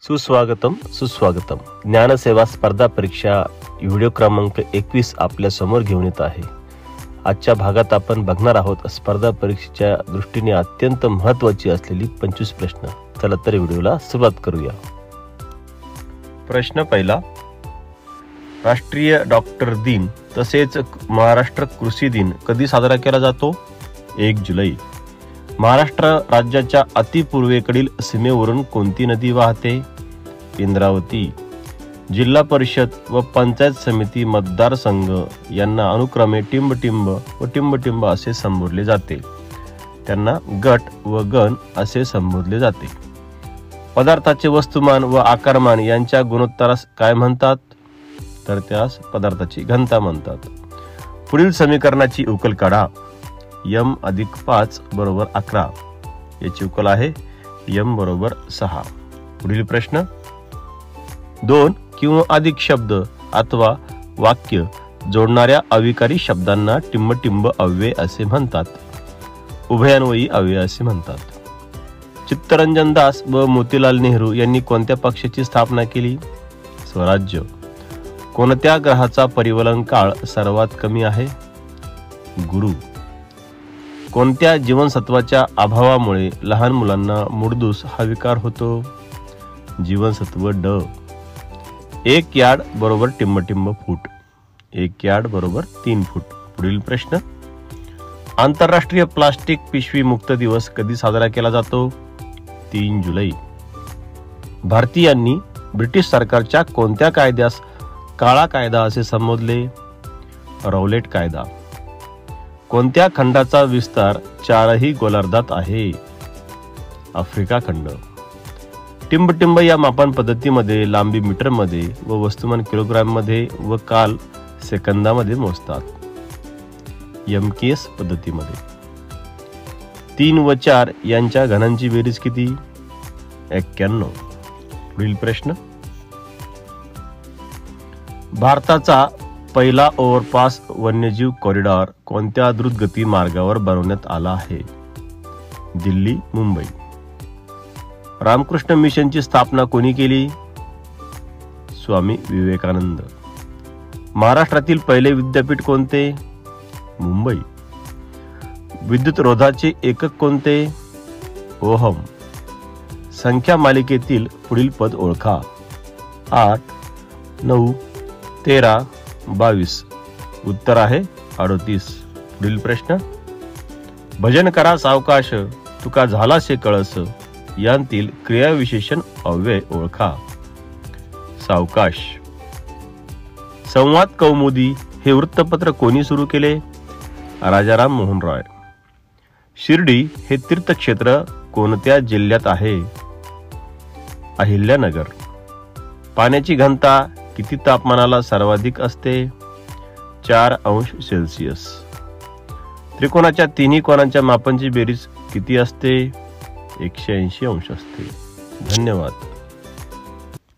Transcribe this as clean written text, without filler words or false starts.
सुस्वागतम सुस्वागतम. ज्ञानसेवा स्पर्धा परीक्षा व्हिडिओ क्रमांक 21 आपल्या समोर घेऊन येत आहे. आजच्या भागात आपण बघणार आहोत स्पर्धा परीक्षेच्या दृष्टीने अत्यंत महत्त्वाची असलेली 25 प्रश्न. चला तर व्हिडिओला सुरुवात करूया. प्रश्न पहिला, राष्ट्रीय डॉक्टर दिन तसेच महाराष्ट्र कृषी दिन कधी साजरा केला जातो? 1 जुलै. महाराष्ट्र राज्याच्या अतिपूर्वेकडील सीमेवरून कोणती नदी वाहते? इंद्रावती. जिल्हा परिषद व पंचायत समिती मतदारसंघ यांना अनुक्रमे टिंबटिंब व टिंबटिंब असे संबोधले जाते. त्यांना गट व गण असे संबोधले जाते. पदार्थाचे वस्तुमान व आकारमान यांच्या गुणोत्तरास काय म्हणतात? तर त्यास पदार्थाची घनता म्हणतात. पुढील समीकरणाची उकल काढा. m+5 = 11. याची उकल आहे m = 6. पुढील प्रश्न, 2 किंवा अधिक शब्द अथवा वाक्य जोडणाऱ्या अविकारी शब्दांना टिंबटिंब अव्यय असे म्हणतात. उभयान्वयी अव्यय असे म्हणतात. चित्तरंजन दास व मोतीलाल नेहरू यांनी कोणत्या पक्षाची स्थापना केली? स्वराज्य. कोणत्या ग्रहाचा परिवलन काळ सर्वात कमी आहे? गुरु. कोणत्या जीवनसत्वाच्या अभावामुळे लहान मुलांना मूडदूस हा विकार होतो? जीवनसत्व ड. 1 यार्ड = टिंबटिंब फूट. 1 यार्ड = 3 फूट. पुढील प्रश्न, आंतरराष्ट्रीय प्लास्टिक पिशवी मुक्त दिवस कधी साजरा केला जातो? 3 जुलै. भारतीयांनी ब्रिटिश सरकारच्या कोणत्या कायद्यास काळा कायदा असे संबोधले? रौलेट कायदा. कोणत्या खंडाचा विस्तार 4ही गोलार्धात आहे? आफ्रिका खंड. टिंबटिंब या मापन पद्धतीमध्ये लांबी मीटरमध्ये व वस्तुमान किलोग्राम मध्ये व काल सेकंदामध्ये मोजतात. MKS पद्धतीमध्ये. 3 व 4 यांच्या घनांची बेरीज किती? 91. पुढील प्रश्न, भारताचा पहिला ओव्हरपास वन्यजीव कॉरिडॉर कोणत्या द्रुतगती मार्गावर बनवण्यात आला आहे? दिल्ली मुंबई. रामकृष्ण मिशनची स्थापना कोणी केली? स्वामी विवेकानंद. महाराष्ट्रातील पहिले विद्यापीठ कोणते? मुंबई. विद्युत रोधाचे एकक कोणते? ओहम. संख्या मालिकेतील पुढील पद ओळखा. 8, 9, 13, 22. उत्तर आहे 38. पुढील प्रश्न, भजन करा सावकाश तुका झालासे कळस यांतील क्रियाविशेषण अव्यय ओळखा. सावकाश. संवाद कौमुदी हे वृत्तपत्र कोणी सुरू केले? राजाराम मोहन रॉय. शिर्डी हे तीर्थक्षेत्र कोणत्या जिल्ह्यात आहे? अहिल्यानगर. पाण्याची घनता किती तापमानाला सर्वाधिक असते? 4°C. त्रिकोणाच्या तिन्ही कोणांच्या मापांची बेरीज किती असते? 180 अंश असते. धन्यवाद.